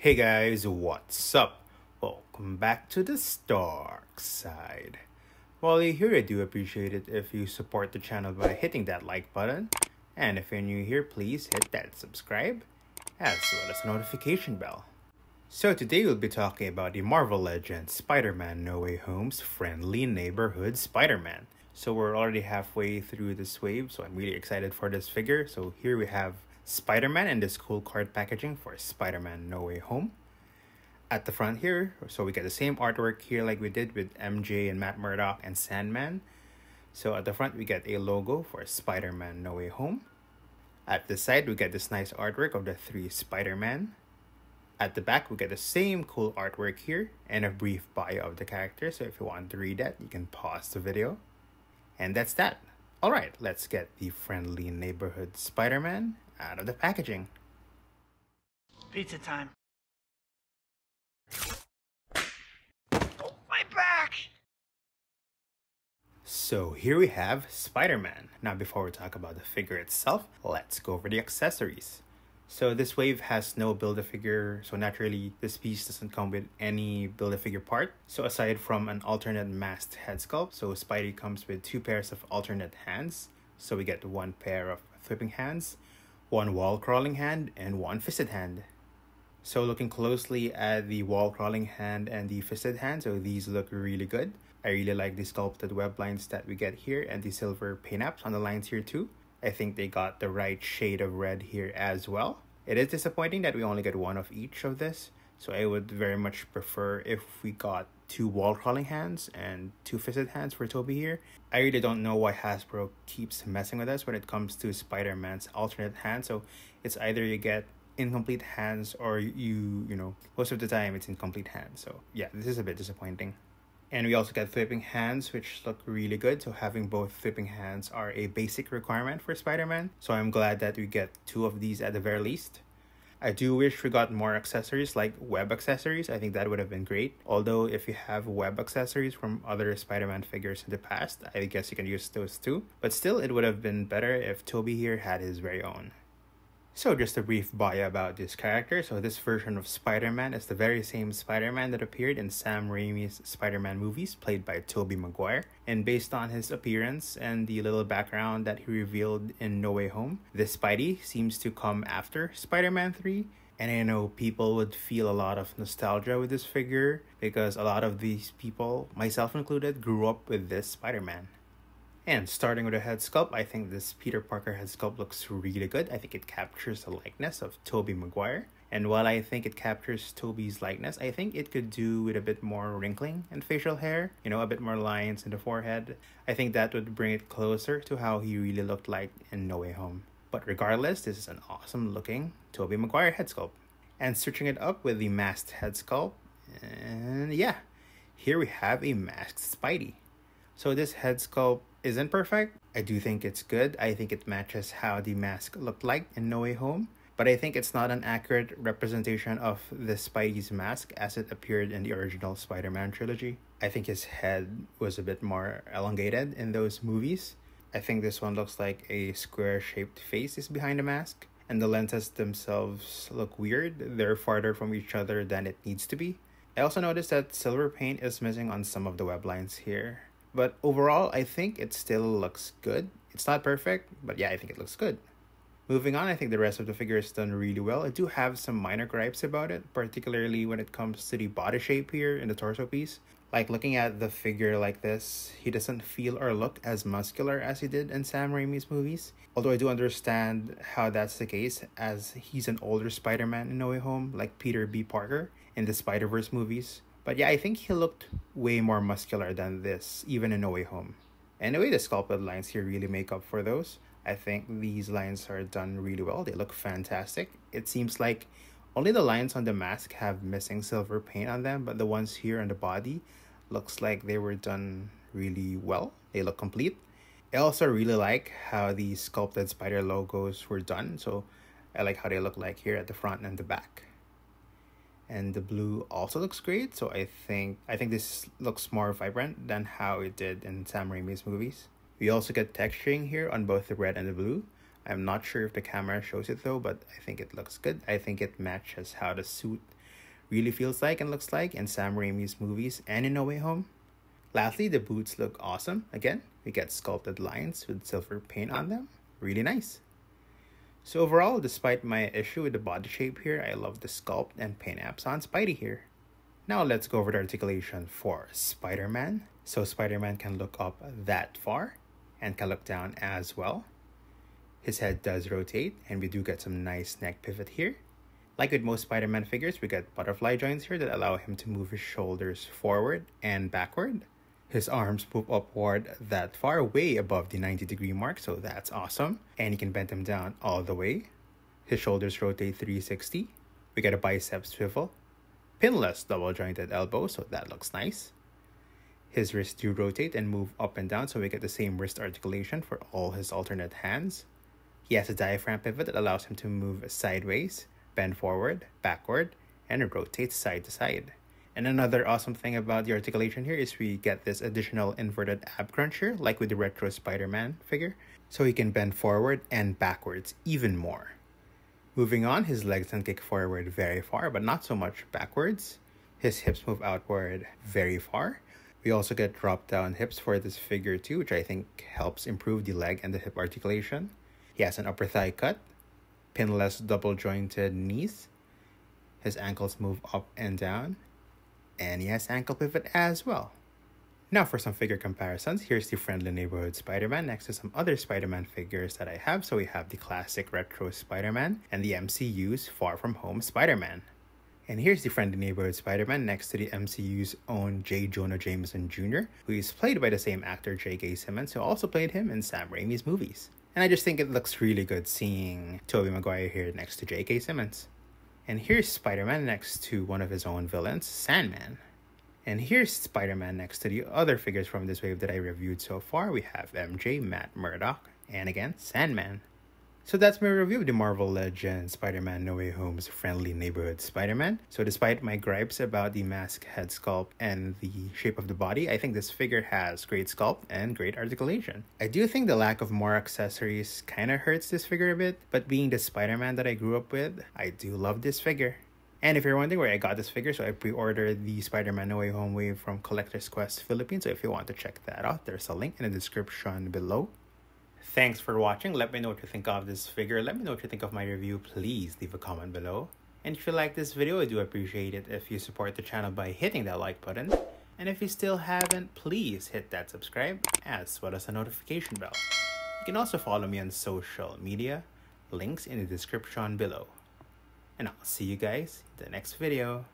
Hey guys, what's up? Welcome back to the Starkside. While you're here, I do appreciate it if you support the channel by hitting that like button. And if you're new here, please hit that subscribe, as well as the notification bell. So today we'll be talking about the Marvel Legends Spider-Man No Way Home's Friendly Neighborhood Spider-Man. So we're already halfway through this wave, so I'm really excited for this figure. So here we have Spider-Man and this cool card packaging for Spider-Man No Way Home. At the front here, so we get the same artwork here like we did with MJ and Matt Murdock and Sandman. So at the front we get a logo for Spider-Man No Way Home. At the side we get this nice artwork of the three Spider-Man. At the back we get the same cool artwork here and a brief bio of the character, so if you want to read that you can pause the video. And that's that. Alright, let's get the Friendly Neighborhood Spider-Man out of the packaging. Pizza time. Oh, my back! So here we have Spider-Man. Now before we talk about the figure itself, let's go over the accessories. So this wave has no Build-A-Figure, so naturally this piece doesn't come with any Build-A-Figure part. So aside from an alternate masked head sculpt, so Spidey comes with two pairs of alternate hands. So we get one pair of flipping hands, one wall-crawling hand, and one fisted hand. So looking closely at the wall-crawling hand and the fisted hand, so these look really good. I really like the sculpted web lines that we get here and the silver paint apps on the lines here too. I think they got the right shade of red here as well. It is disappointing that we only get one of each of this, so I would very much prefer if we got two wall-crawling hands and two fisted hands for Toby here. I really don't know why Hasbro keeps messing with us when it comes to Spider-Man's alternate hand, so it's either you get incomplete hands or you know, most of the time it's incomplete hands. So yeah, this is a bit disappointing. And we also get flipping hands, which look really good. So having both flipping hands are a basic requirement for Spider-Man. So I'm glad that we get two of these at the very least. I do wish we got more accessories like web accessories. I think that would have been great. Although if you have web accessories from other Spider-Man figures in the past, I guess you can use those too. But still, it would have been better if Toby here had his very own. So just a brief bio about this character. So this version of Spider-Man is the very same Spider-Man that appeared in Sam Raimi's Spider-Man movies, played by Tobey Maguire. And based on his appearance and the little background that he revealed in No Way Home, this Spidey seems to come after Spider-Man 3. And I know people would feel a lot of nostalgia with this figure because a lot of these people, myself included, grew up with this Spider-Man. And starting with the head sculpt, I think this Peter Parker head sculpt looks really good. I think it captures the likeness of Tobey Maguire. And while I think it captures Tobey's likeness, I think it could do with a bit more wrinkling and facial hair. You know, a bit more lines in the forehead. I think that would bring it closer to how he really looked like in No Way Home. But regardless, this is an awesome looking Tobey Maguire head sculpt. And switching it up with the masked head sculpt. And yeah, here we have a masked Spidey. So this head sculpt isn't perfect. I do think it's good. I think it matches how the mask looked like in No Way Home. But I think it's not an accurate representation of the Spidey's mask as it appeared in the original Spider-Man trilogy. I think his head was a bit more elongated in those movies. I think this one looks like a square-shaped face is behind the mask. And the lenses themselves look weird. They're farther from each other than it needs to be. I also noticed that silver paint is missing on some of the web lines here. But overall, I think it still looks good. It's not perfect, but yeah, I think it looks good. Moving on, I think the rest of the figure is done really well. I do have some minor gripes about it, particularly when it comes to the body shape here in the torso piece. Like looking at the figure like this, he doesn't feel or look as muscular as he did in Sam Raimi's movies. Although I do understand how that's the case, as he's an older Spider-Man in No Way Home, like Peter B. Parker in the Spider-Verse movies. But yeah, I think he looked way more muscular than this, even in No Way Home. Anyway, the sculpted lines here really make up for those. I think these lines are done really well. They look fantastic. It seems like only the lines on the mask have missing silver paint on them, but the ones here on the body looks like they were done really well. They look complete. I also really like how the sculpted spider logos were done. So I like how they look like here at the front and the back. And the blue also looks great, so I think this looks more vibrant than how it did in Sam Raimi's movies. We also get texturing here on both the red and the blue. I'm not sure if the camera shows it though, but I think it looks good. I think it matches how the suit really feels like and looks like in Sam Raimi's movies and in No Way Home. Lastly, the boots look awesome. Again, we get sculpted lines with silver paint on them. Really nice. So overall, despite my issue with the body shape here, I love the sculpt and paint apps on Spidey here. Now let's go over the articulation for Spider-Man. So Spider-Man can look up that far and can look down as well. His head does rotate and we do get some nice neck pivot here. Like with most Spider-Man figures, we get butterfly joints here that allow him to move his shoulders forward and backward. His arms move upward that far, way above the 90-degree mark, so that's awesome. And he can bend them down all the way. His shoulders rotate 360. We get a bicep swivel. Pinless double jointed elbow, so that looks nice. His wrists do rotate and move up and down, so we get the same wrist articulation for all his alternate hands. He has a diaphragm pivot that allows him to move sideways, bend forward, backward, and rotate side to side. And another awesome thing about the articulation here is we get this additional inverted ab crunch here, like with the retro Spider-Man figure, so he can bend forward and backwards even more. Moving on, his legs can kick forward very far, but not so much backwards. His hips move outward very far. We also get drop-down hips for this figure too, which I think helps improve the leg and the hip articulation. He has an upper thigh cut, pinless double-jointed knees. His ankles move up and down, and he has ankle pivot as well. Now for some figure comparisons, here's the Friendly Neighborhood Spider-Man next to some other Spider-Man figures that I have. So we have the classic retro Spider-Man and the MCU's Far From Home Spider-Man. And here's the Friendly Neighborhood Spider-Man next to the MCU's own J. Jonah Jameson Jr., who is played by the same actor J.K. Simmons, who also played him in Sam Raimi's movies. And I just think it looks really good seeing Tobey Maguire here next to J.K. Simmons. And here's Spider-Man next to one of his own villains, Sandman. And here's Spider-Man next to the other figures from this wave that I reviewed so far. We have MJ, Matt Murdock, and again, Sandman. So that's my review of the Marvel Legends Spider-Man No Way Home's Friendly Neighborhood Spider-Man. So despite my gripes about the mask head sculpt and the shape of the body, I think this figure has great sculpt and great articulation. I do think the lack of more accessories kind of hurts this figure a bit, but being the Spider-Man that I grew up with, I do love this figure. And if you're wondering where I got this figure, so I pre-ordered the Spider-Man No Way Home wave from Collector's Quest Philippines. So if you want to check that out, there's a link in the description below. Thanks for watching. Let me know what you think of this figure. Let me know what you think of my review. Please leave a comment below. And if you like this video, I do appreciate it if you support the channel by hitting that like button. And if you still haven't, please hit that subscribe as well as the notification bell. You can also follow me on social media. Links in the description below. And I'll see you guys in the next video.